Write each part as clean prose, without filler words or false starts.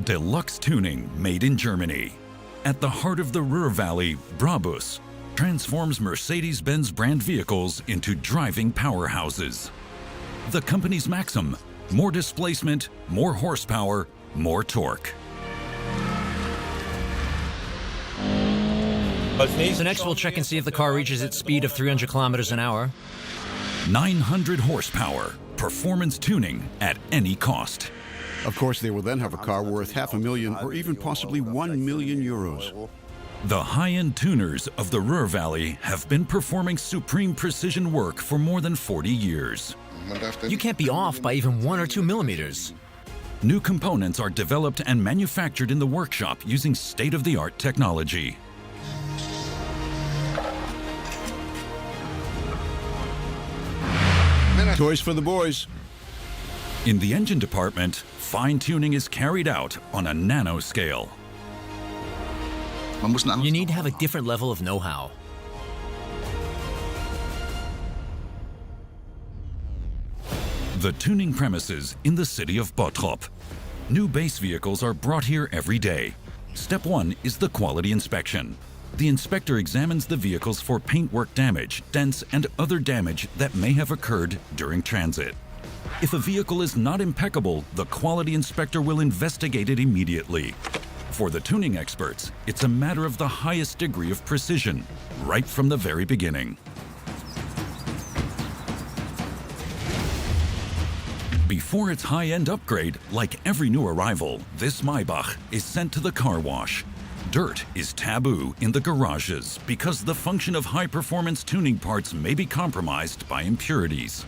Deluxe tuning made in Germany. At the heart of the Ruhr Valley, Brabus transforms Mercedes-Benz brand vehicles into driving powerhouses. The company's maxim: more displacement, more horsepower, more torque. So next we'll check and see if the car reaches its speed of 300 kilometers an hour. 900 horsepower, performance tuning at any cost. Of course, they will then have a car worth $500,000 or even possibly €1 million. The high-end tuners of the Ruhr Valley have been performing supreme precision work for more than 40 years. You can't be off by even 1 or 2 millimeters. New components are developed and manufactured in the workshop using state-of-the-art technology. Toys for the boys. In the engine department, fine-tuning is carried out on a nanoscale. You need to have a different level of know-how. The tuning premises in the city of Bottrop. New base vehicles are brought here every day. Step 1 is the quality inspection. The inspector examines the vehicles for paintwork damage, dents, and other damage that may have occurred during transit. If a vehicle is not impeccable, the quality inspector will investigate it immediately. For the tuning experts, it's a matter of the highest degree of precision, right from the very beginning. Before its high-end upgrade, like every new arrival, this Maybach is sent to the car wash. Dirt is taboo in the garages because the function of high-performance tuning parts may be compromised by impurities.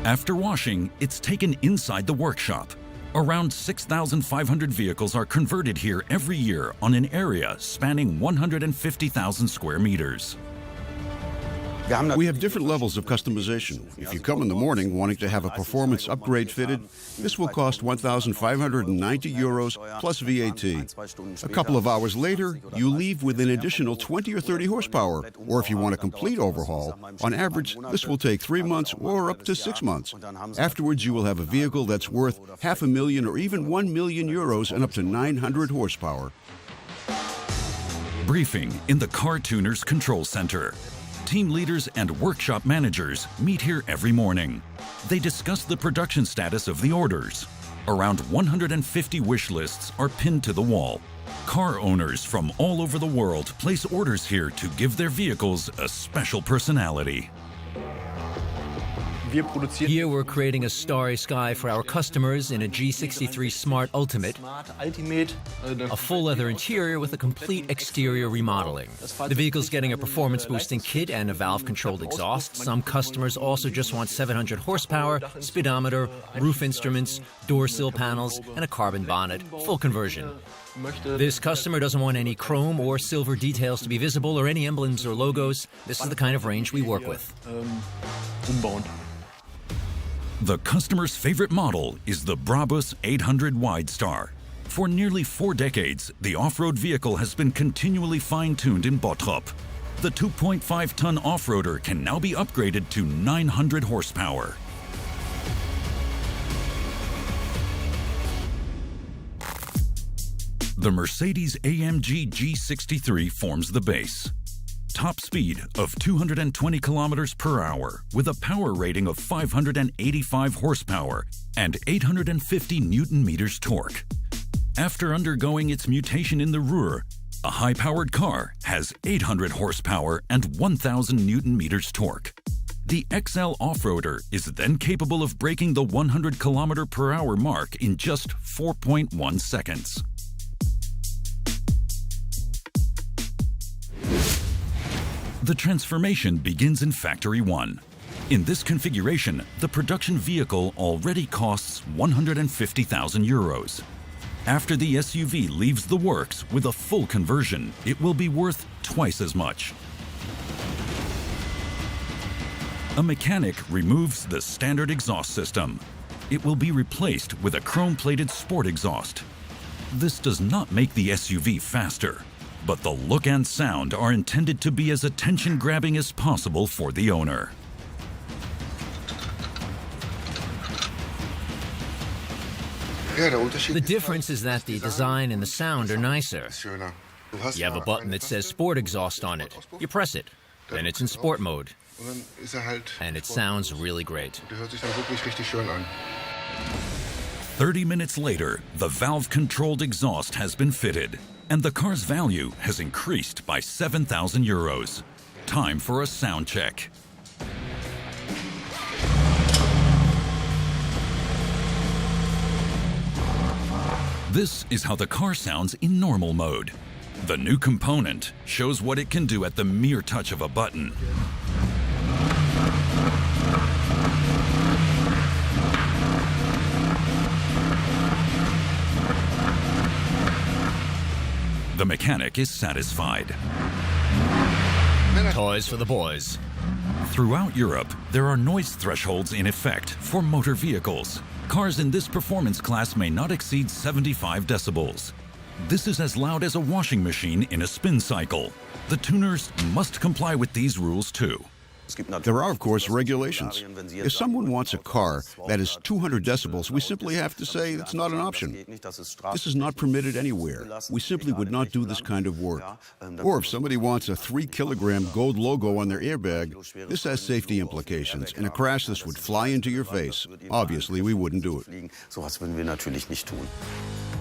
After washing, it's taken inside the workshop. Around 6,500 vehicles are converted here every year on an area spanning 150,000 square meters. We have different levels of customization. If you come in the morning wanting to have a performance upgrade fitted, this will cost €1,590 plus VAT. A couple of hours later, you leave with an additional 20 or 30 horsepower. Or if you want a complete overhaul, on average, this will take 3 months or up to 6 months. Afterwards, you will have a vehicle that's worth €500,000 or even €1 million and up to 900 horsepower. Briefing in the Car Tuners Control Center. Team leaders and workshop managers meet here every morning. They discuss the production status of the orders. Around 150 wish lists are pinned to the wall. Car owners from all over the world place orders here to give their vehicles a special personality. Here we're creating a starry sky for our customers in a G63 Smart Ultimate, a full leather interior with a complete exterior remodeling. The vehicle's getting a performance-boosting kit and a valve-controlled exhaust. Some customers also just want 700 horsepower, speedometer, roof instruments, door sill panels, and a carbon bonnet, full conversion. This customer doesn't want any chrome or silver details to be visible or any emblems or logos. This is the kind of range we work with. The customer's favorite model is the Brabus 800 Widestar. For nearly 4 decades, the off-road vehicle has been continually fine-tuned in Bottrop. The 2.5-ton off-roader can now be upgraded to 900 horsepower. The Mercedes-AMG G63 forms the base. Top speed of 220 kilometers per hour with a power rating of 585 horsepower and 850 Newton-meters torque. After undergoing its mutation in the Ruhr, a high-powered car has 800 horsepower and 1,000 Newton-meters torque. The XL off-roader is then capable of breaking the 100 kilometer per hour mark in just 4.1 seconds. The transformation begins in Factory 1. In this configuration, the production vehicle already costs €150,000. After the SUV leaves the works with a full conversion, it will be worth twice as much. A mechanic removes the standard exhaust system. It will be replaced with a chrome-plated sport exhaust. This does not make the SUV faster, but the look and sound are intended to be as attention-grabbing as possible for the owner. The difference is that the design and the sound are nicer. You have a button that says sport exhaust on it. You press it, then it's in sport mode. And it sounds really great. 30 minutes later, the valve-controlled exhaust has been fitted, and the car's value has increased by 7,000 euros. Time for a sound check. This is how the car sounds in normal mode. The new component shows what it can do at the mere touch of a button. The mechanic is satisfied. Toys for the boys. Throughout Europe, there are noise thresholds in effect for motor vehicles. Cars in this performance class may not exceed 75 decibels. This is as loud as a washing machine in a spin cycle. The tuners must comply with these rules too. There are, of course, regulations. If someone wants a car that is 200 decibels, we simply have to say it's not an option. This is not permitted anywhere. We simply would not do this kind of work. Or if somebody wants a 3-kilogram gold logo on their airbag, this has safety implications. In a crash, this would fly into your face. Obviously, we wouldn't do it.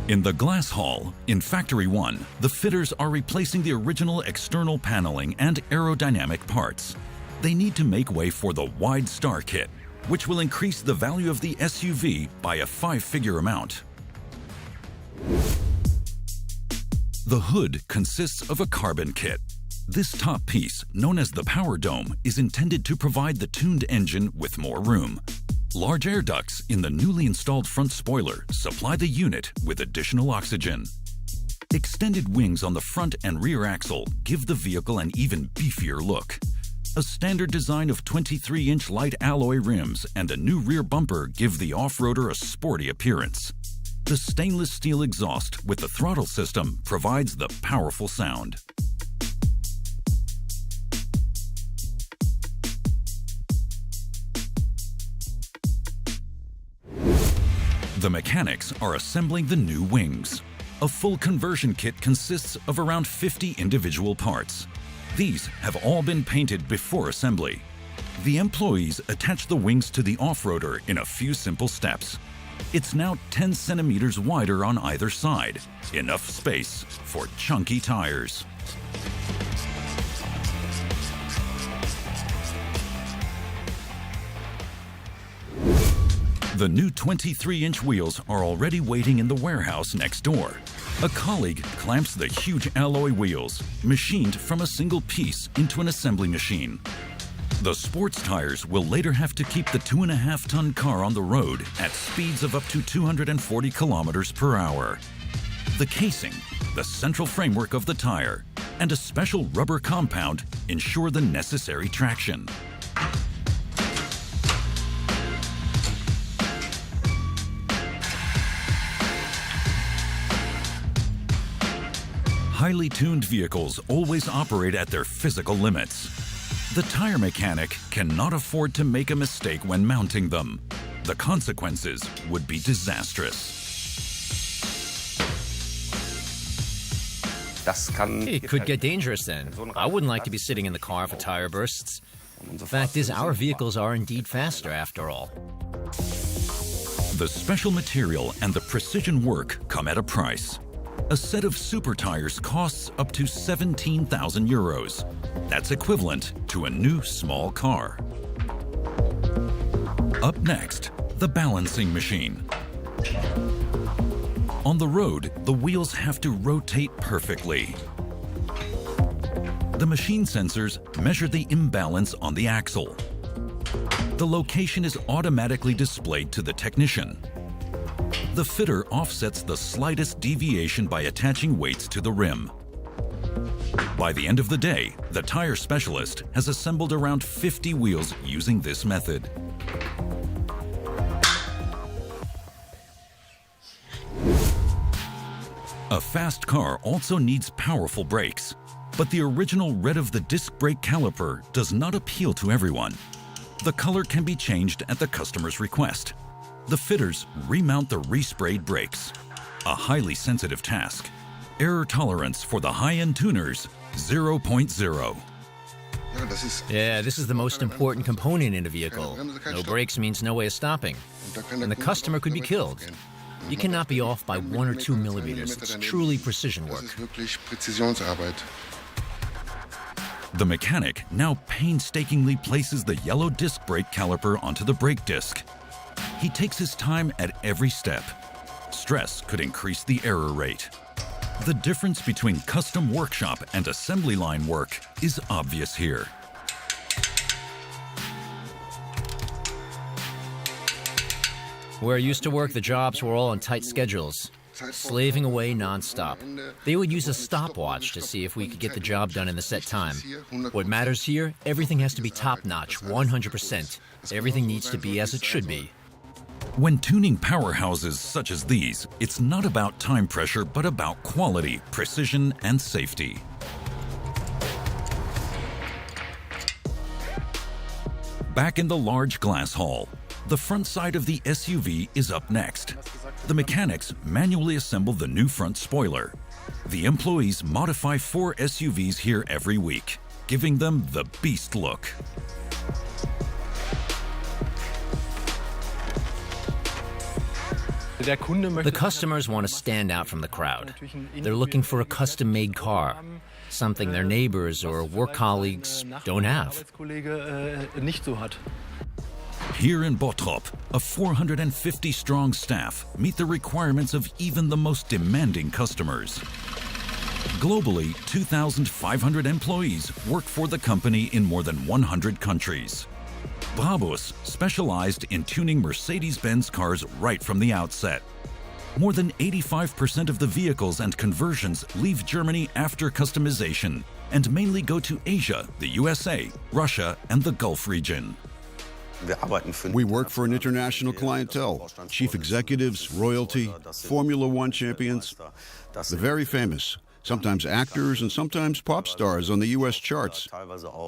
In the glass hall, in Factory 1, the fitters are replacing the original external paneling and aerodynamic parts. They need to make way for the Wide Star Kit, which will increase the value of the SUV by a 5-figure amount. The hood consists of a carbon kit. This top piece, known as the power dome, is intended to provide the tuned engine with more room. Large air ducts in the newly installed front spoiler supply the unit with additional oxygen. Extended wings on the front and rear axle give the vehicle an even beefier look. A standard design of 23-inch light alloy rims and a new rear bumper give the off-roader a sporty appearance. The stainless steel exhaust with the throttle system provides the powerful sound. The mechanics are assembling the new wings. A full conversion kit consists of around 50 individual parts. These have all been painted before assembly. The employees attach the wings to the off-roader in a few simple steps. It's now 10 centimeters wider on either side, enough space for chunky tires. The new 23-inch wheels are already waiting in the warehouse next door. A colleague clamps the huge alloy wheels, machined from a single piece, into an assembly machine. The sports tires will later have to keep the 2.5-ton car on the road at speeds of up to 240 kilometers per hour. The casing, the central framework of the tire, and a special rubber compound ensure the necessary traction. Highly tuned vehicles always operate at their physical limits. The tire mechanic cannot afford to make a mistake when mounting them. The consequences would be disastrous. It could get dangerous then. I wouldn't like to be sitting in the car for tire bursts. The fact is, our vehicles are indeed faster after all. The special material and the precision work come at a price. A set of super tires costs up to 17,000 euros. That's equivalent to a new small car. Up next, the balancing machine. On the road, the wheels have to rotate perfectly. The machine sensors measure the imbalance on the axle. The location is automatically displayed to the technician. The fitter offsets the slightest deviation by attaching weights to the rim. By the end of the day, the tire specialist has assembled around 50 wheels using this method. A fast car also needs powerful brakes, but the original red of the disc brake caliper does not appeal to everyone. The color can be changed at the customer's request. The fitters remount the resprayed brakes, a highly sensitive task. Error tolerance for the high-end tuners, 0.0. Yeah, this is the most important component in a vehicle. No brakes means no way of stopping. And the customer could be killed. You cannot be off by 1 or 2 millimeters. It's truly precision work. The mechanic now painstakingly places the yellow disc brake caliper onto the brake disc. He takes his time at every step. Stress could increase the error rate. The difference between custom workshop and assembly line work is obvious here. Where I used to work, the jobs were all on tight schedules, slaving away non-stop. They would use a stopwatch to see if we could get the job done in the set time. What matters here, everything has to be top-notch, 100%. Everything needs to be as it should be. When tuning powerhouses such as these, it's not about time pressure, but about quality, precision, and safety. Back in the large glass hall, the front side of the SUV is up next. The mechanics manually assemble the new front spoiler. The employees modify 4 SUVs here every week, giving them the beast look. The customers want to stand out from the crowd. They're looking for a custom-made car, something their neighbors or work colleagues don't have. Here in Bottrop, a 450-strong staff meet the requirements of even the most demanding customers. Globally, 2,500 employees work for the company in more than 100 countries. Brabus specialized in tuning Mercedes-Benz cars right from the outset. More than 85% of the vehicles and conversions leave Germany after customization and mainly go to Asia, the USA, Russia, and the Gulf region. We work for an international clientele, chief executives, royalty, Formula One champions, the very famous, sometimes actors and sometimes pop stars on the U.S. charts.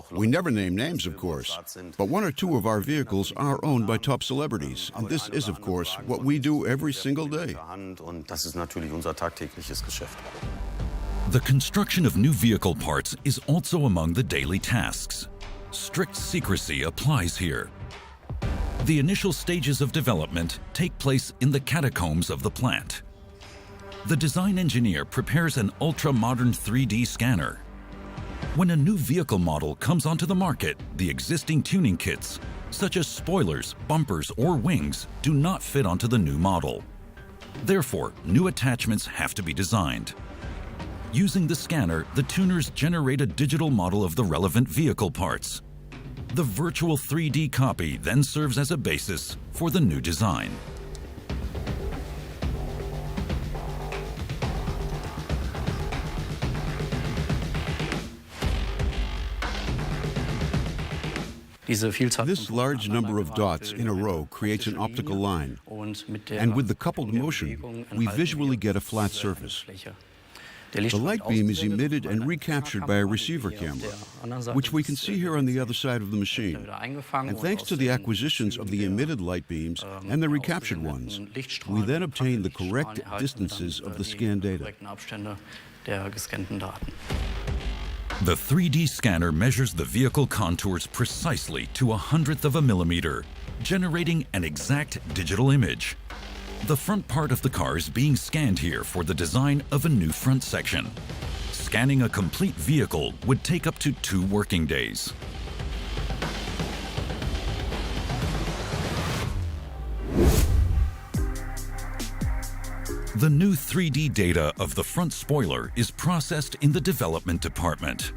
We never name names, of course, but 1 or 2 of our vehicles are owned by top celebrities, and this is, of course, what we do every single day. The construction of new vehicle parts is also among the daily tasks. Strict secrecy applies here. The initial stages of development take place in the catacombs of the plant. The design engineer prepares an ultra-modern 3D scanner. When a new vehicle model comes onto the market, the existing tuning kits, such as spoilers, bumpers, or wings, do not fit onto the new model. Therefore, new attachments have to be designed. Using the scanner, the tuners generate a digital model of the relevant vehicle parts. The virtual 3D copy then serves as a basis for the new design. This large number of dots in a row creates an optical line, and with the coupled motion, we visually get a flat surface. The light beam is emitted and recaptured by a receiver camera, which we can see here on the other side of the machine. And thanks to the acquisitions of the emitted light beams and the recaptured ones, we then obtain the correct distances of the scanned data. The 3D scanner measures the vehicle contours precisely to 1/100th of a millimeter, generating an exact digital image. The front part of the car is being scanned here for the design of a new front section. Scanning a complete vehicle would take up to 2 working days. The new 3D data of the front spoiler is processed in the development department.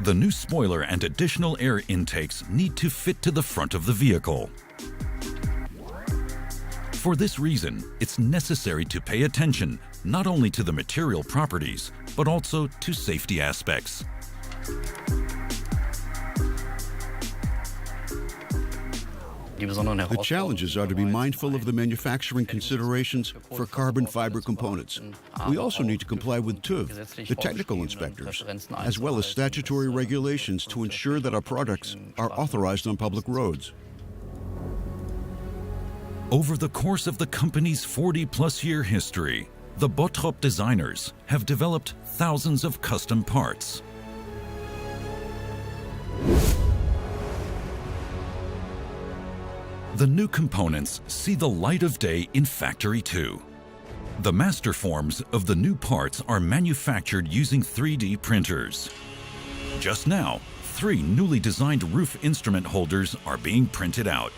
The new spoiler and additional air intakes need to fit to the front of the vehicle. For this reason, it's necessary to pay attention not only to the material properties, but also to safety aspects. The challenges are to be mindful of the manufacturing considerations for carbon fiber components. We also need to comply with TÜV, the technical inspectors, as well as statutory regulations to ensure that our products are authorized on public roads. Over the course of the company's 40-plus-year history, the Bottrop designers have developed thousands of custom parts. The new components see the light of day in Factory 2. The master forms of the new parts are manufactured using 3D printers. Just now, 3 newly designed roof instrument holders are being printed out.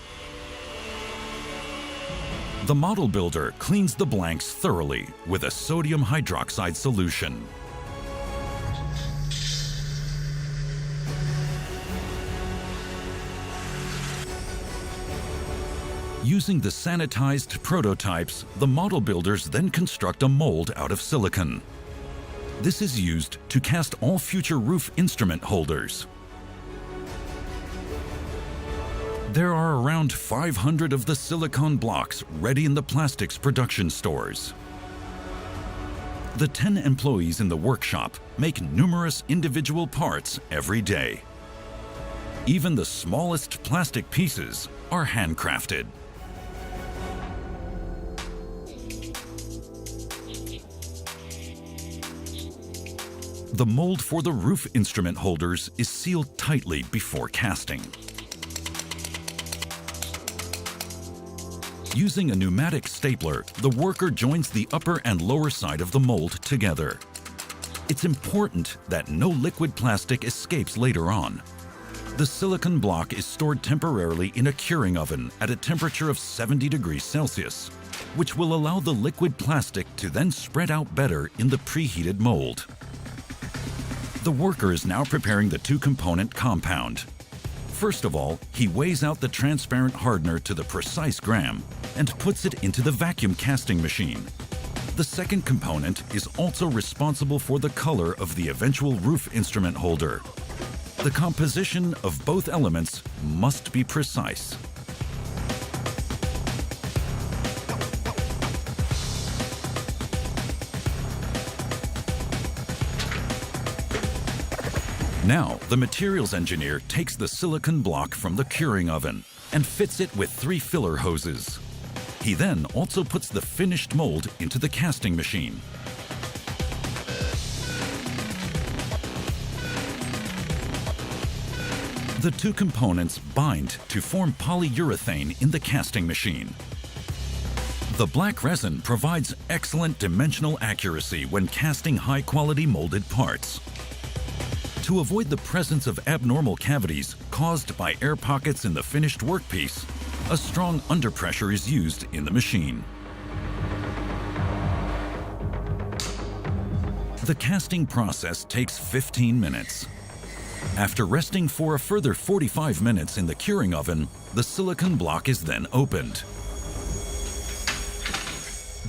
The model builder cleans the blanks thoroughly with a sodium hydroxide solution. Using the sanitized prototypes, the model builders then construct a mold out of silicon. This is used to cast all future roof instrument holders. There are around 500 of the silicon blocks ready in the plastics production stores. The 10 employees in the workshop make numerous individual parts every day. Even the smallest plastic pieces are handcrafted. The mold for the roof instrument holders is sealed tightly before casting. Using a pneumatic stapler, the worker joins the upper and lower side of the mold together. It's important that no liquid plastic escapes later on. The silicon block is stored temporarily in a curing oven at a temperature of 70 degrees Celsius, which will allow the liquid plastic to then spread out better in the preheated mold. The worker is now preparing the 2-component compound. First of all, he weighs out the transparent hardener to the precise gram and puts it into the vacuum casting machine. The second component is also responsible for the color of the eventual roof instrument holder. The composition of both elements must be precise. Now, the materials engineer takes the silicon block from the curing oven and fits it with 3 filler hoses. He then also puts the finished mold into the casting machine. The 2 components bind to form polyurethane in the casting machine. The black resin provides excellent dimensional accuracy when casting high-quality molded parts. To avoid the presence of abnormal cavities caused by air pockets in the finished workpiece, a strong underpressure is used in the machine. The casting process takes 15 minutes. After resting for a further 45 minutes in the curing oven, the silicon block is then opened.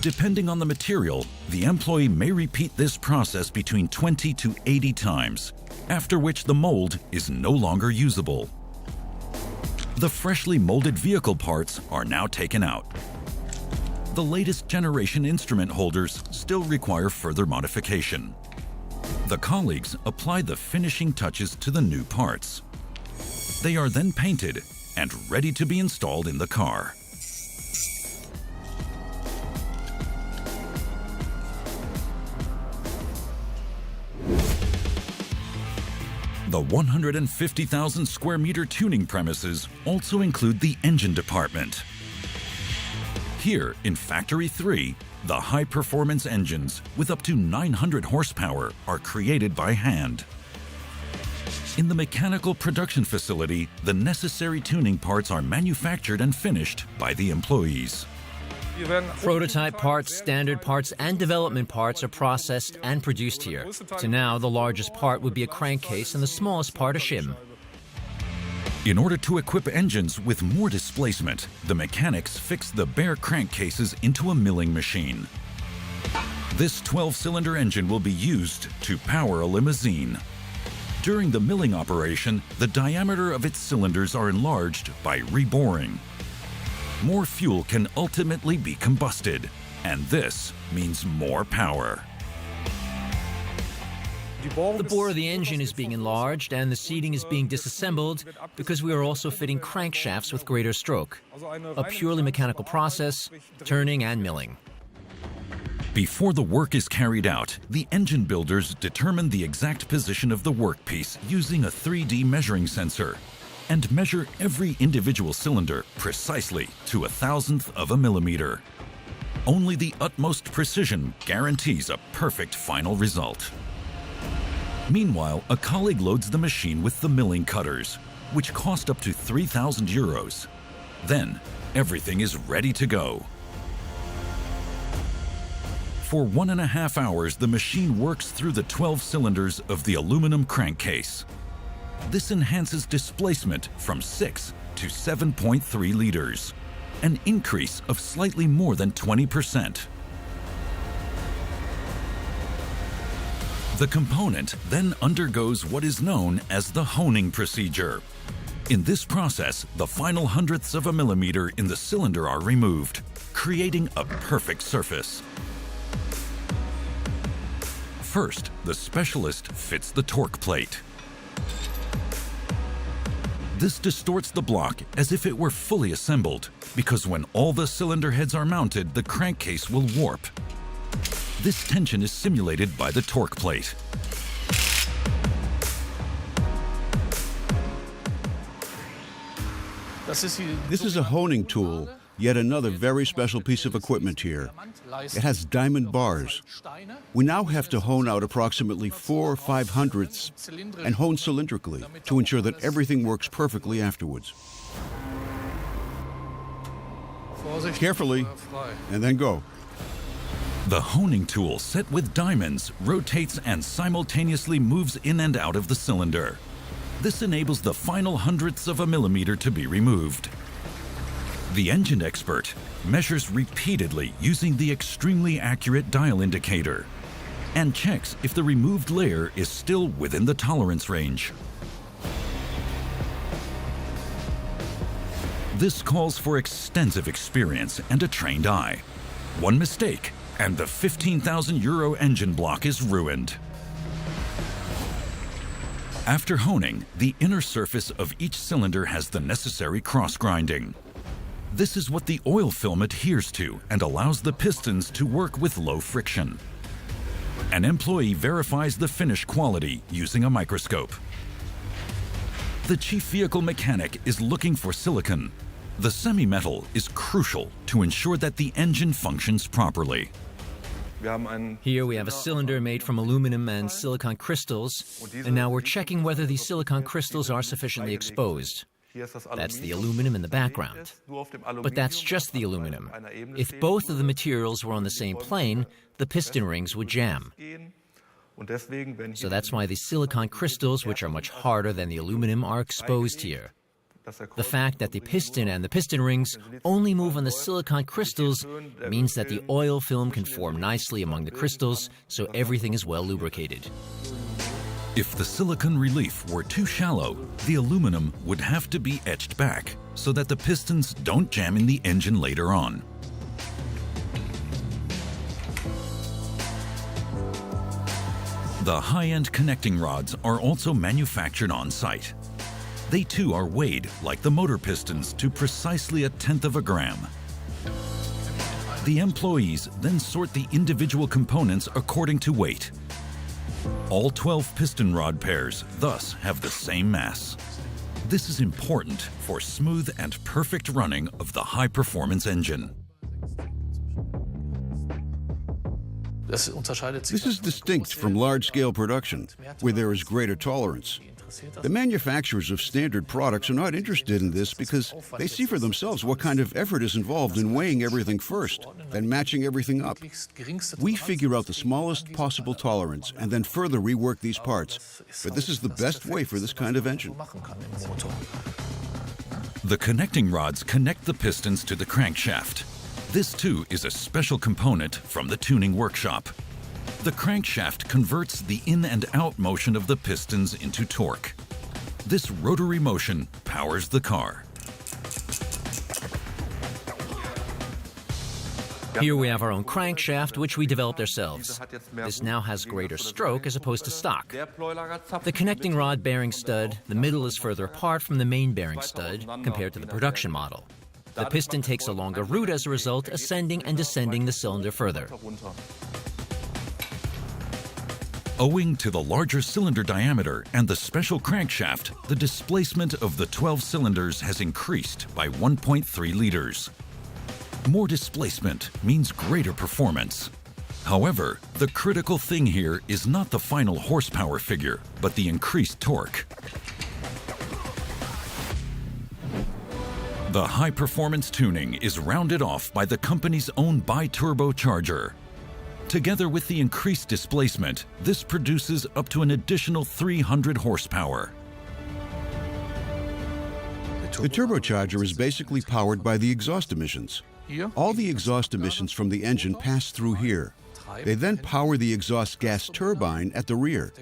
Depending on the material, the employee may repeat this process between 20 to 80 times, after which the mold is no longer usable. The freshly molded vehicle parts are now taken out. The latest generation instrument holders still require further modification. The colleagues apply the finishing touches to the new parts. They are then painted and ready to be installed in the car. The 150,000 square meter tuning premises also include the engine department. Here in Factory 3, the high-performance engines with up to 900 horsepower are created by hand. In the mechanical production facility, the necessary tuning parts are manufactured and finished by the employees. Prototype parts, standard parts, and development parts are processed and produced here. To now, the largest part would be a crankcase and the smallest part a shim. In order to equip engines with more displacement, the mechanics fix the bare crankcases into a milling machine. This 12-cylinder engine will be used to power a limousine. During the milling operation, the diameter of its cylinders are enlarged by reboring. More fuel can ultimately be combusted, and this means more power. The bore of the engine is being enlarged and the seating is being disassembled because we are also fitting crankshafts with greater stroke. A purely mechanical process, turning and milling. Before the work is carried out, the engine builders determine the exact position of the workpiece using a 3D measuring sensor and measure every individual cylinder precisely to 1/1000th of a millimeter. Only the utmost precision guarantees a perfect final result. Meanwhile, a colleague loads the machine with the milling cutters, which cost up to 3,000 euros. Then, everything is ready to go. For 1.5 hours, the machine works through the 12 cylinders of the aluminum crankcase. This enhances displacement from 6 to 7.3 liters, an increase of slightly more than 20%. The component then undergoes what is known as the honing procedure. In this process, the final 100ths of a millimeter in the cylinder are removed, creating a perfect surface. First, the specialist fits the torque plate. This distorts the block as if it were fully assembled, because when all the cylinder heads are mounted, the crankcase will warp. This tension is simulated by the torque plate. This is a honing tool, yet another very special piece of equipment here. It has diamond bars. We now have to hone out approximately 4 5/100ths and hone cylindrically to ensure that everything works perfectly afterwards. Carefully, and then go. The honing tool, set with diamonds, rotates and simultaneously moves in and out of the cylinder. This enables the final 100ths of a millimeter to be removed. The engine expert measures repeatedly using the extremely accurate dial indicator and checks if the removed layer is still within the tolerance range. This calls for extensive experience and a trained eye. One mistake, and the 15,000 euro engine block is ruined. After honing, the inner surface of each cylinder has the necessary cross-grinding. This is what the oil film adheres to and allows the pistons to work with low friction. An employee verifies the finish quality using a microscope. The chief vehicle mechanic is looking for silicon. The semi-metal is crucial to ensure that the engine functions properly. Here we have a cylinder made from aluminum and silicon crystals, and now we're checking whether these silicon crystals are sufficiently exposed. That's the aluminum in the background. But that's just the aluminum. If both of the materials were on the same plane, the piston rings would jam. So that's why the silicon crystals, which are much harder than the aluminum, are exposed here. The fact that the piston and the piston rings only move on the silicon crystals means that the oil film can form nicely among the crystals, so everything is well lubricated. If the silicon relief were too shallow, the aluminum would have to be etched back so that the pistons don't jam in the engine later on. The high-end connecting rods are also manufactured on site. They too are weighed like the motor pistons to precisely 1/10 of a gram. The employees then sort the individual components according to weight. All 12 piston rod pairs thus have the same mass. This is important for smooth and perfect running of the high-performance engine. This is distinct from large-scale production, where there is greater tolerance. The manufacturers of standard products are not interested in this because they see for themselves what kind of effort is involved in weighing everything first, then matching everything up. We figure out the smallest possible tolerance and then further rework these parts, but this is the best way for this kind of engine. The connecting rods connect the pistons to the crankshaft. This too is a special component from the tuning workshop. The crankshaft converts the in and out motion of the pistons into torque. This rotary motion powers the car. Here we have our own crankshaft, which we developed ourselves. This now has greater stroke as opposed to stock. The connecting rod bearing stud, the middle is further apart from the main bearing stud compared to the production model. The piston takes a longer route as a result, ascending and descending the cylinder further. Owing to the larger cylinder diameter and the special crankshaft, the displacement of the 12 cylinders has increased by 1.3 liters. More displacement means greater performance. However, the critical thing here is not the final horsepower figure, but the increased torque. The high-performance tuning is rounded off by the company's own bi-turbocharger. Together with the increased displacement, this produces up to an additional 300 horsepower. The turbocharger is basically powered by the exhaust emissions. All the exhaust emissions from the engine pass through here. They then power the exhaust gas turbine at the rear.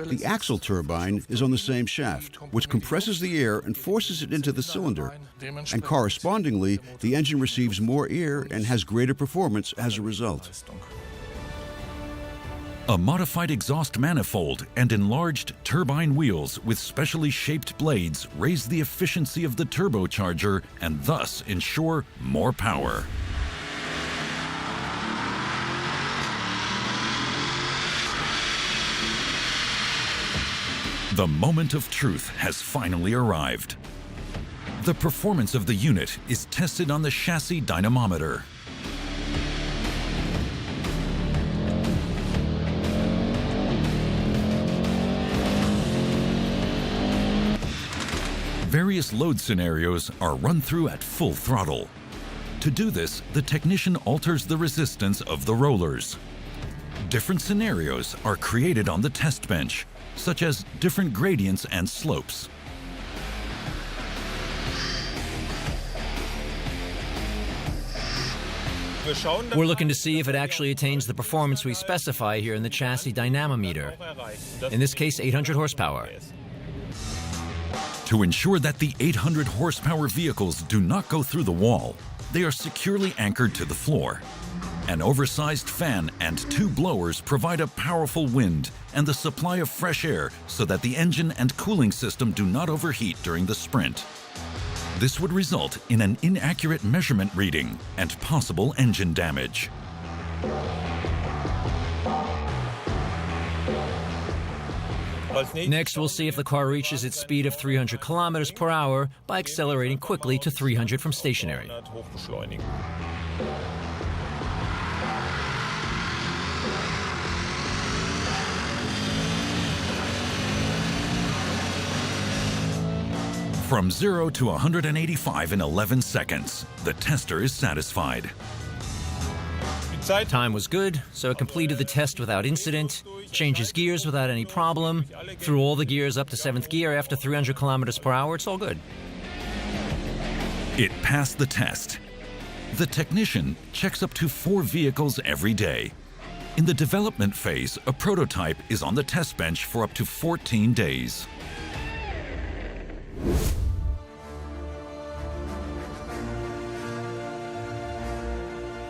The axle turbine is on the same shaft, which compresses the air and forces it into the cylinder. And correspondingly, the engine receives more air and has greater performance as a result. A modified exhaust manifold and enlarged turbine wheels with specially shaped blades raise the efficiency of the turbocharger and thus ensure more power. The moment of truth has finally arrived. The performance of the unit is tested on the chassis dynamometer. Various load scenarios are run through at full throttle. To do this, the technician alters the resistance of the rollers. Different scenarios are created on the test bench, such as different gradients and slopes. We're looking to see if it actually attains the performance we specify here in the chassis dynamometer. In this case, 800 horsepower. To ensure that the 800 horsepower vehicles do not go through the wall, they are securely anchored to the floor. An oversized fan and two blowers provide a powerful wind and the supply of fresh air so that the engine and cooling system do not overheat during the sprint. This would result in an inaccurate measurement reading and possible engine damage. Next, we'll see if the car reaches its speed of 300 kilometers per hour by accelerating quickly to 300 from stationary. From 0 to 185 in 11 seconds, the tester is satisfied. Time was good, so it completed the test without incident, changes gears without any problem, threw all the gears up to 7th gear after 300 kilometers per hour, it's all good. It passed the test. The technician checks up to 4 vehicles every day. In the development phase, a prototype is on the test bench for up to 14 days.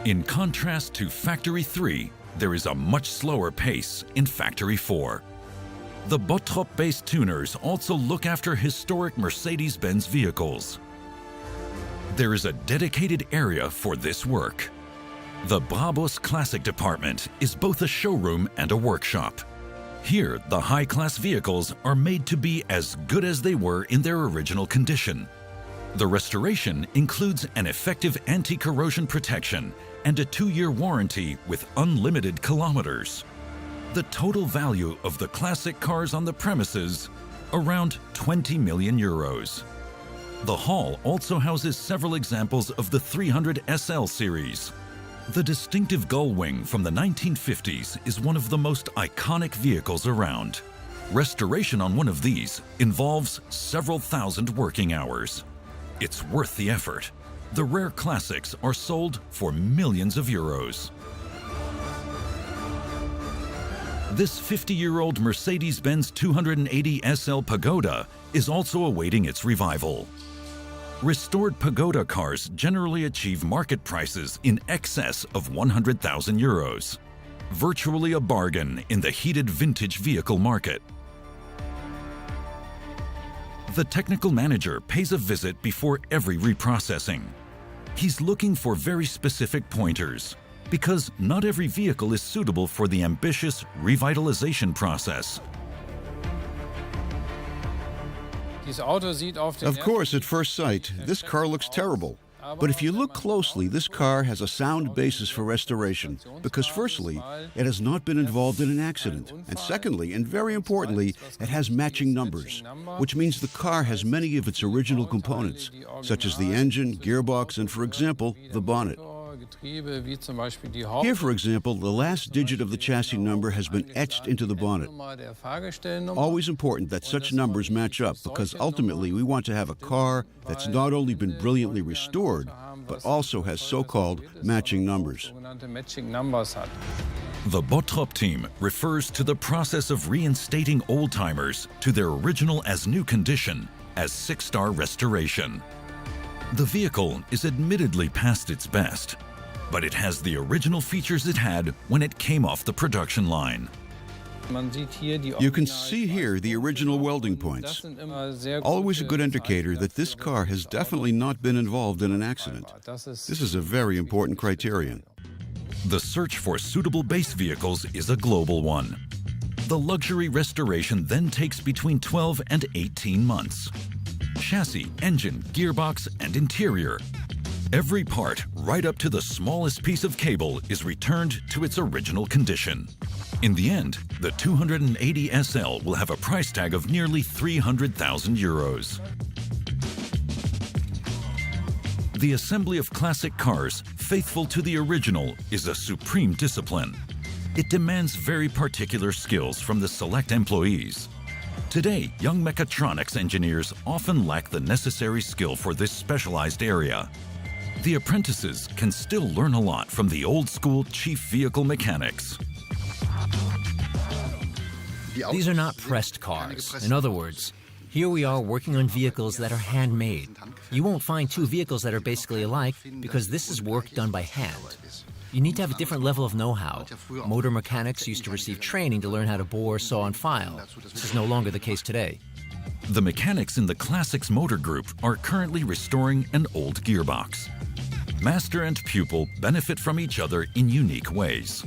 In contrast to Factory 3, there is a much slower pace in Factory 4. The Bottrop-based tuners also look after historic Mercedes-Benz vehicles. There is a dedicated area for this work. The Brabus Classic department is both a showroom and a workshop. Here, the high-class vehicles are made to be as good as they were in their original condition. The restoration includes an effective anti-corrosion protection and a 2-year warranty with unlimited kilometers. The total value of the classic cars on the premises, around 20 million euros. The hall also houses several examples of the 300 SL series. The distinctive gull wing from the 1950s is one of the most iconic vehicles around. Restoration on one of these involves several thousand working hours. It's worth the effort. The rare classics are sold for millions of euros. This 50-year-old Mercedes-Benz 280 SL Pagoda is also awaiting its revival. Restored pagoda cars generally achieve market prices in excess of 100,000 euros. Virtually a bargain in the heated vintage vehicle market. The technical manager pays a visit before every reprocessing. He's looking for very specific pointers, because not every vehicle is suitable for the ambitious revitalization process. Of course, at first sight, this car looks terrible. But if you look closely, this car has a sound basis for restoration, because firstly, it has not been involved in an accident, and secondly, and very importantly, it has matching numbers, which means the car has many of its original components, such as the engine, gearbox, and for example, the bonnet. Here, for example, the last digit of the chassis number has been etched into the bonnet. Always important that such numbers match up, because ultimately we want to have a car that's not only been brilliantly restored, but also has so-called matching numbers. The Bottrop team refers to the process of reinstating old-timers to their original as new condition as 6-star restoration. The vehicle is admittedly past its best, but it has the original features it had when it came off the production line. You can see here the original welding points. Always a good indicator that this car has definitely not been involved in an accident. This is a very important criterion. The search for suitable base vehicles is a global one. The luxury restoration then takes between 12 and 18 months. Chassis, engine, gearbox, and interior. Every part, right up to the smallest piece of cable, is returned to its original condition. In the end, the 280 SL will have a price tag of nearly 300,000 euros. The assembly of classic cars, faithful to the original, is a supreme discipline. It demands very particular skills from the select employees. Today, young mechatronics engineers often lack the necessary skill for this specialized area. The apprentices can still learn a lot from the old-school chief vehicle mechanics. These are not pressed cars. In other words, here we are working on vehicles that are handmade. You won't find two vehicles that are basically alike because this is work done by hand. You need to have a different level of know-how. Motor mechanics used to receive training to learn how to bore, saw, and file. This is no longer the case today. The mechanics in the Classics motor group are currently restoring an old gearbox. Master and pupil benefit from each other in unique ways.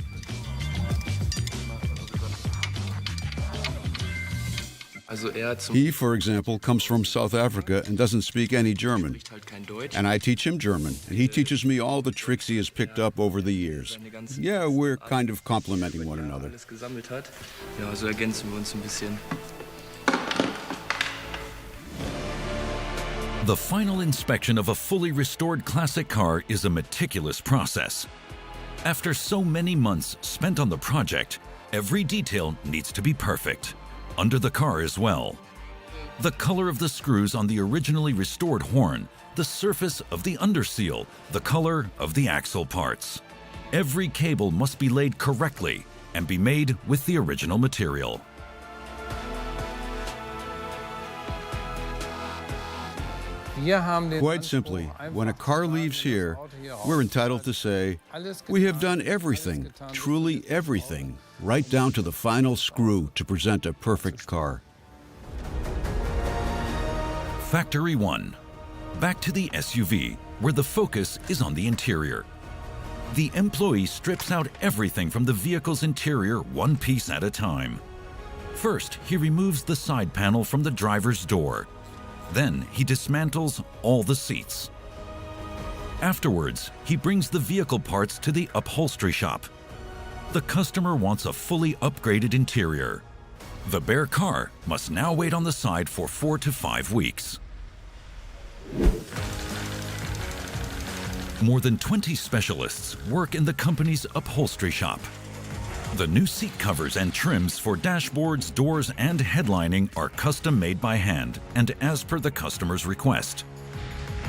He, for example, comes from South Africa and doesn't speak any German. And I teach him German, and he teaches me all the tricks he has picked up over the years. Yeah, we're kind of complementing one another. The final inspection of a fully restored classic car is a meticulous process. After so many months spent on the project, every detail needs to be perfect. Under the car as well. The color of the screws on the originally restored horn, the surface of the underseal, the color of the axle parts. Every cable must be laid correctly and be made with the original material. Quite simply, when a car leaves here, we're entitled to say, we have done everything, truly everything, right down to the final screw to present a perfect car. Factory 1. Back to the SUV, where the focus is on the interior. The employee strips out everything from the vehicle's interior one piece at a time. First, he removes the side panel from the driver's door. Then he dismantles all the seats. Afterwards, he brings the vehicle parts to the upholstery shop. The customer wants a fully upgraded interior. The bare car must now wait on the side for 4 to 5 weeks. More than 20 specialists work in the company's upholstery shop. The new seat covers and trims for dashboards, doors, and headlining are custom made by hand and as per the customer's request.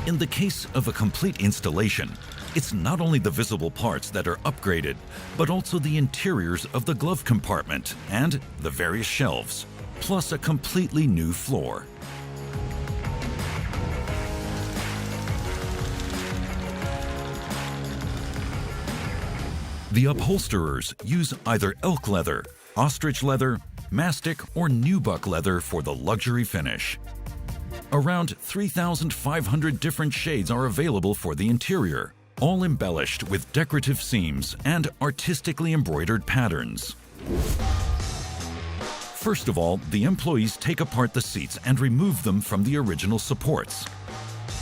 In the case of a complete installation, it's not only the visible parts that are upgraded, but also the interiors of the glove compartment and the various shelves, plus a completely new floor. The upholsterers use either elk leather, ostrich leather, mastic, or nubuck leather for the luxury finish. Around 3,500 different shades are available for the interior, all embellished with decorative seams and artistically embroidered patterns. First of all, the employees take apart the seats and remove them from the original supports.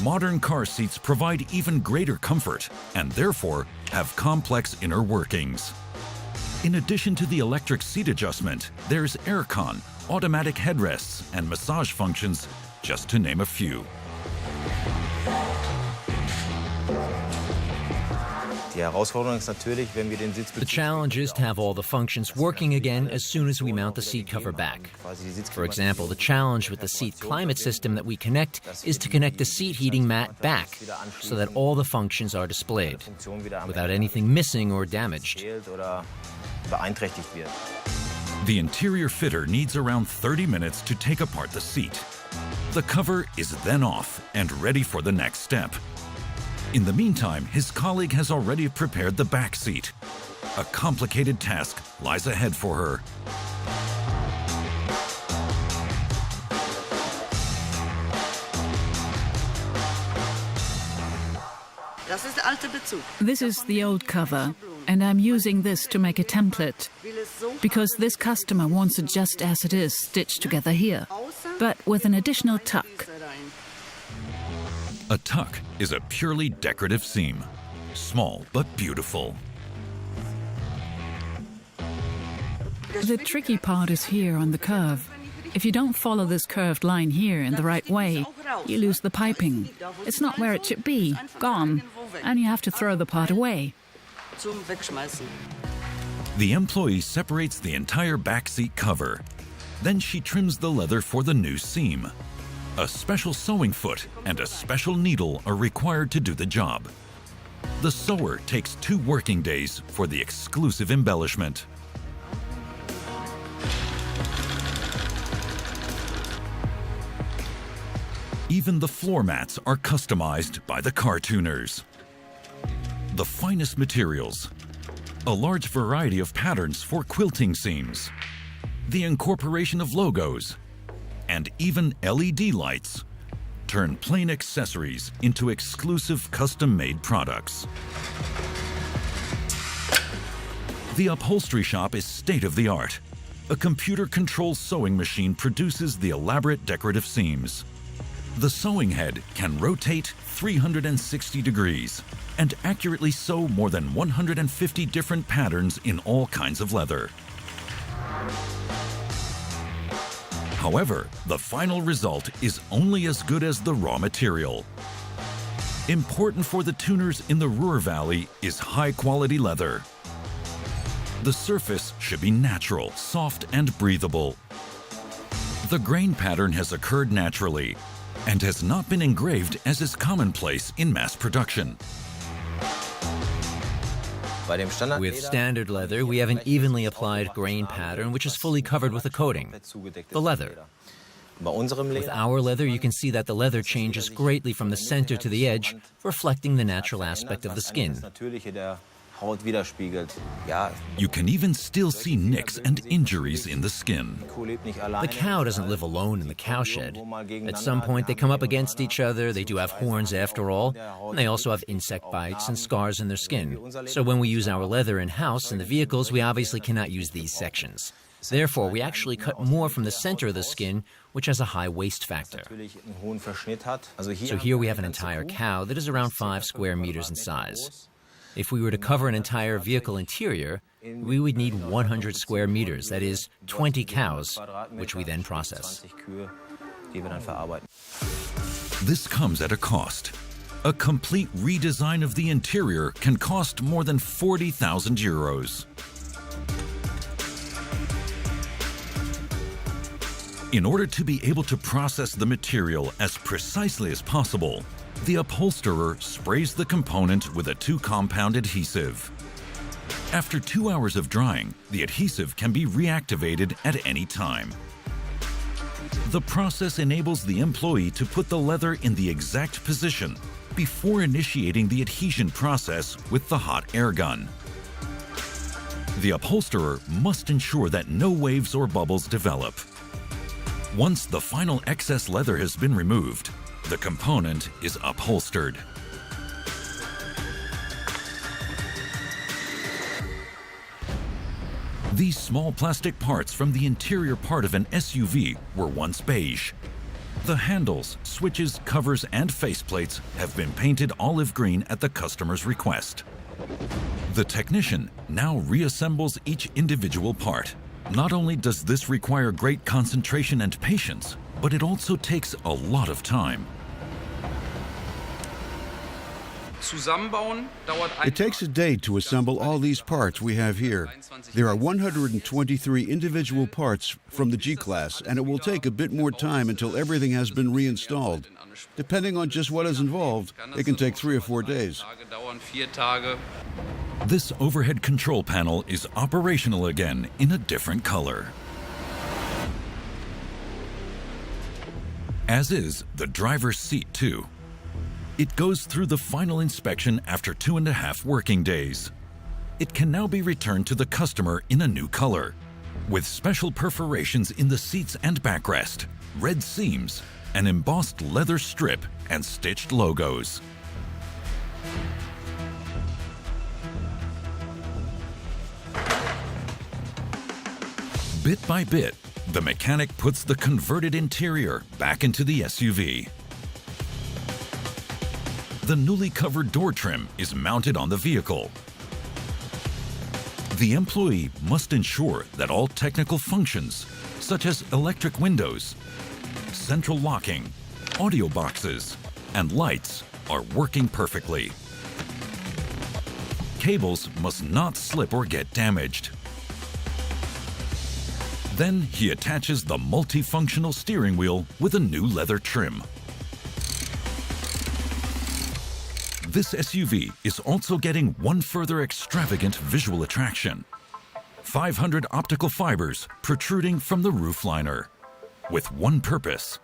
Modern car seats provide even greater comfort and therefore have complex inner workings. In addition to the electric seat adjustment, there's aircon, automatic headrests, and massage functions, just to name a few. The challenge is to have all the functions working again as soon as we mount the seat cover back. For example, the challenge with the seat climate system that we connect is to connect the seat heating mat back so that all the functions are displayed, without anything missing or damaged. The interior fitter needs around 30 minutes to take apart the seat. The cover is then off and ready for the next step. In the meantime, his colleague has already prepared the back seat. A complicated task lies ahead for her. This is the old cover, and I'm using this to make a template, because this customer wants it just as it is, stitched together here, but with an additional tuck. A tuck is a purely decorative seam, small but beautiful. The tricky part is here on the curve. If you don't follow this curved line here in the right way, you lose the piping. It's not where it should be, gone, and you have to throw the part away. The employee separates the entire back seat cover. Then she trims the leather for the new seam. A special sewing foot and a special needle are required to do the job. The sewer takes 2 working days for the exclusive embellishment. Even the floor mats are customized by the car tuners. The finest materials, a large variety of patterns for quilting seams, the incorporation of logos, and even LED lights turn plain accessories into exclusive custom-made products. The upholstery shop is state-of-the-art. A computer-controlled sewing machine produces the elaborate decorative seams. The sewing head can rotate 360 degrees and accurately sew more than 150 different patterns in all kinds of leather. However, the final result is only as good as the raw material. Important for the tuners in the Ruhr Valley is high-quality leather. The surface should be natural, soft, and breathable. The grain pattern has occurred naturally and has not been engraved as is commonplace in mass production. With standard leather, we have an evenly applied grain pattern which is fully covered with a coating, the leather. With our leather, you can see that the leather changes greatly from the center to the edge, reflecting the natural aspect of the skin. You can even still see nicks and injuries in the skin. The cow doesn't live alone in the cowshed. At some point, they come up against each other. They do have horns after all, and they also have insect bites and scars in their skin. So when we use our leather in-house in the vehicles, we obviously cannot use these sections. Therefore, we actually cut more from the center of the skin, which has a high waste factor. So here we have an entire cow that is around 5 square meters in size. If we were to cover an entire vehicle interior, we would need 100 square meters, that is, 20 cows, which we then process. This comes at a cost. A complete redesign of the interior can cost more than 40,000 euros. In order to be able to process the material as precisely as possible, the upholsterer sprays the component with a 2-compound adhesive. After 2 hours of drying, the adhesive can be reactivated at any time. The process enables the employee to put the leather in the exact position before initiating the adhesion process with the hot air gun. The upholsterer must ensure that no waves or bubbles develop. Once the final excess leather has been removed, the component is upholstered. These small plastic parts from the interior part of an SUV were once beige. The handles, switches, covers, and faceplates have been painted olive green at the customer's request. The technician now reassembles each individual part. Not only does this require great concentration and patience, but it also takes a lot of time. It takes a day to assemble all these parts we have here. There are 123 individual parts from the G-Class, and it will take a bit more time until everything has been reinstalled. Depending on just what is involved, it can take 3 or 4 days. This overhead control panel is operational again in a different color. As is the driver's seat too. It goes through the final inspection after 2.5 working days. It can now be returned to the customer in a new color, with special perforations in the seats and backrest, red seams, an embossed leather strip, and stitched logos. Bit by bit, the mechanic puts the converted interior back into the SUV. The newly covered door trim is mounted on the vehicle. The employee must ensure that all technical functions, such as electric windows, central locking, audio boxes, and lights, are working perfectly. Cables must not slip or get damaged. Then he attaches the multifunctional steering wheel with a new leather trim. This SUV is also getting one further extravagant visual attraction. 500 optical fibers protruding from the roof liner, with one purpose.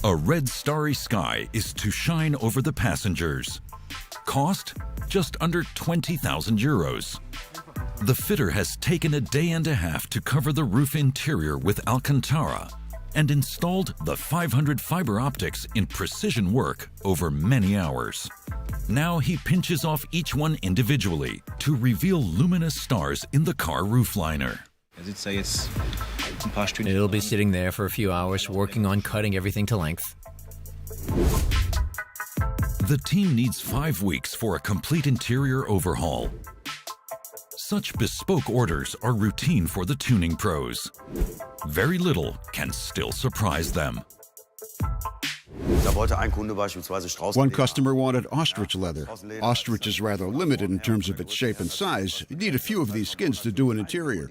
A red starry sky is to shine over the passengers. Cost? Just under 20,000 euros. The fitter has taken a day and a half to cover the roof interior with Alcantara and installed the 500 fiber optics in precision work over many hours. Now he pinches off each one individually to reveal luminous stars in the car roof liner. It'll be sitting there for a few hours working on cutting everything to length. The team needs 5 weeks for a complete interior overhaul. Such bespoke orders are routine for the tuning pros. Very little can still surprise them. One customer wanted ostrich leather. Ostrich is rather limited in terms of its shape and size. You need a few of these skins to do an interior.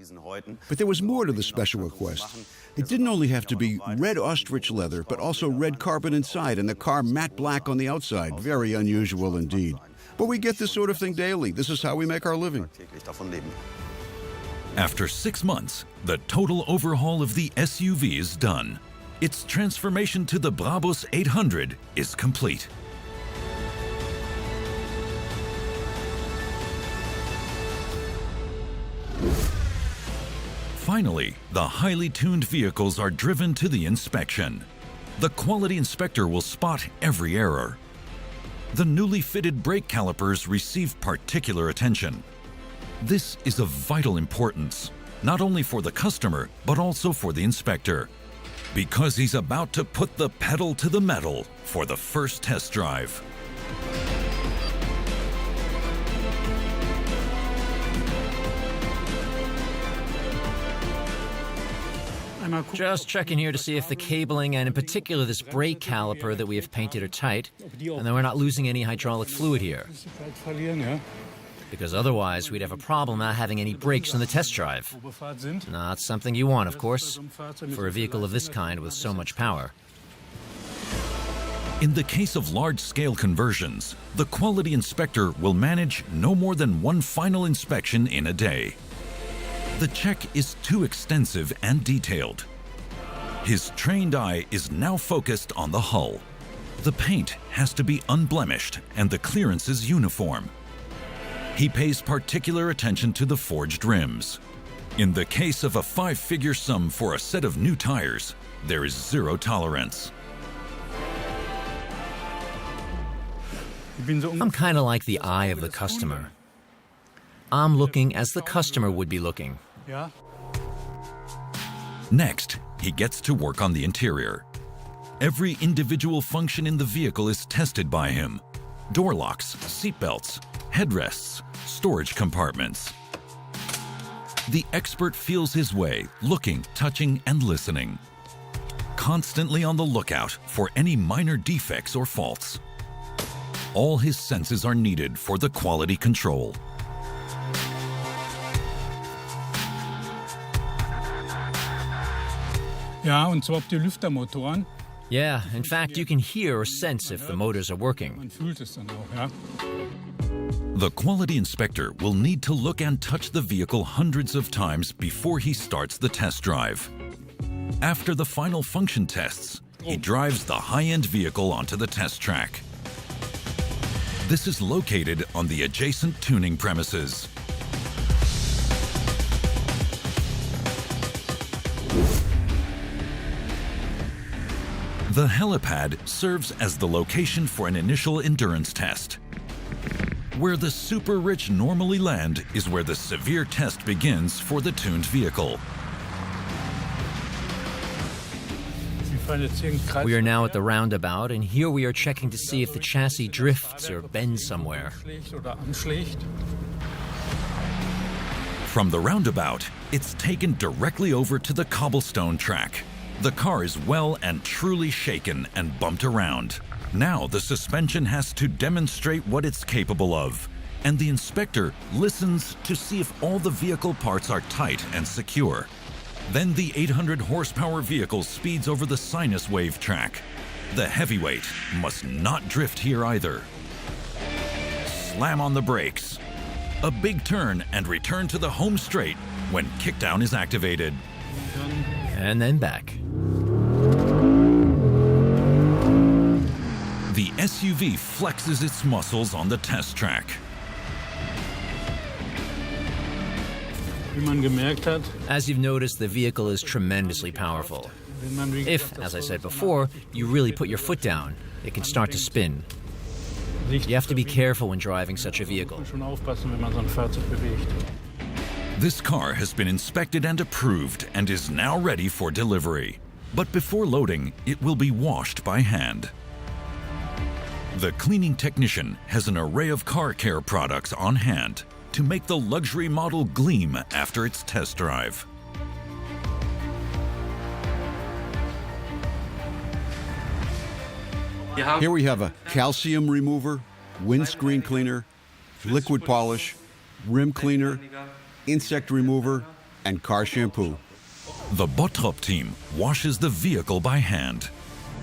But there was more to the special request. It didn't only have to be red ostrich leather, but also red carbon inside and the car matte black on the outside. Very unusual indeed. But we get this sort of thing daily. This is how we make our living. After 6 months, the total overhaul of the SUV is done. Its transformation to the Brabus 800 is complete. Finally, the highly tuned vehicles are driven to the inspection. The quality inspector will spot every error. The newly fitted brake calipers receive particular attention. This is of vital importance, not only for the customer, but also for the inspector, because he's about to put the pedal to the metal for the first test drive. Just checking here to see if the cabling, and in particular this brake caliper that we have painted, are tight, and that we're not losing any hydraulic fluid here. Because otherwise we'd have a problem not having any brakes in the test drive. Not something you want, of course, for a vehicle of this kind with so much power. In the case of large-scale conversions, the quality inspector will manage no more than one final inspection in a day. The check is too extensive and detailed. His trained eye is now focused on the hull. The paint has to be unblemished and the clearances uniform. He pays particular attention to the forged rims. In the case of a 5-figure sum for a set of new tires, there is zero tolerance. I'm kind of like the eye of the customer. I'm looking as the customer would be looking. Next, he gets to work on the interior. Every individual function in the vehicle is tested by him. Door locks, seatbelts, headrests, storage compartments. The expert feels his way, looking, touching, and listening. Constantly on the lookout for any minor defects or faults. All his senses are needed for the quality control. Ja, und zwar ob die Lüftermotoren. Yeah, in fact, you can hear or sense if the motors are working. Man fühlt es dann auch, ja. The quality inspector will need to look and touch the vehicle hundreds of times before he starts the test drive. After the final function tests, he drives the high-end vehicle onto the test track. This is located on the adjacent tuning premises. The helipad serves as the location for an initial endurance test. Where the super-rich normally land is where the severe test begins for the tuned vehicle. We are now at the roundabout, and here we are checking to see if the chassis drifts or bends somewhere. From the roundabout, it's taken directly over to the cobblestone track. The car is well and truly shaken and bumped around. Now the suspension has to demonstrate what it's capable of, and the inspector listens to see if all the vehicle parts are tight and secure. Then the 800 horsepower vehicle speeds over the sinus wave track. The heavyweight must not drift here either. Slam on the brakes. A big turn and return to the home straight when kickdown is activated. And then back. The SUV flexes its muscles on the test track. As you've noticed, the vehicle is tremendously powerful. If, as I said before, you really put your foot down, it can start to spin. You have to be careful when driving such a vehicle. This car has been inspected and approved and is now ready for delivery. But before loading, it will be washed by hand. The cleaning technician has an array of car care products on hand to make the luxury model gleam after its test drive. Here we have a calcium remover, windscreen cleaner, liquid polish, rim cleaner, insect remover, and car shampoo. The Bottrop team washes the vehicle by hand.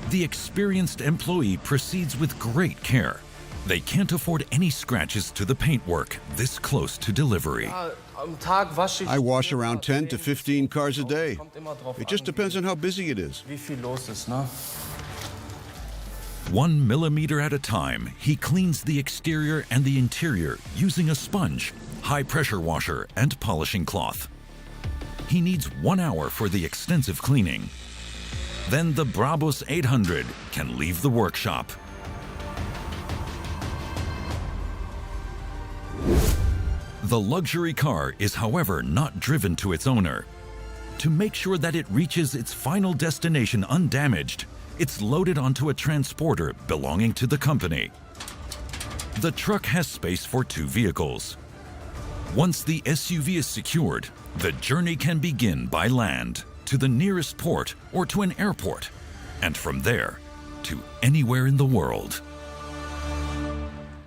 The experienced employee proceeds with great care. They can't afford any scratches to the paintwork this close to delivery. I wash around 10 to 15 cars a day. It just depends on how busy it is. 1 millimeter at a time, he cleans the exterior and the interior using a sponge, high-pressure washer, and polishing cloth. He needs 1 hour for the extensive cleaning. Then the Brabus 800 can leave the workshop. The luxury car is, however, not driven to its owner. To make sure that it reaches its final destination undamaged, it's loaded onto a transporter belonging to the company. The truck has space for 2 vehicles. Once the SUV is secured, the journey can begin by land to the nearest port or to an airport, and from there to anywhere in the world.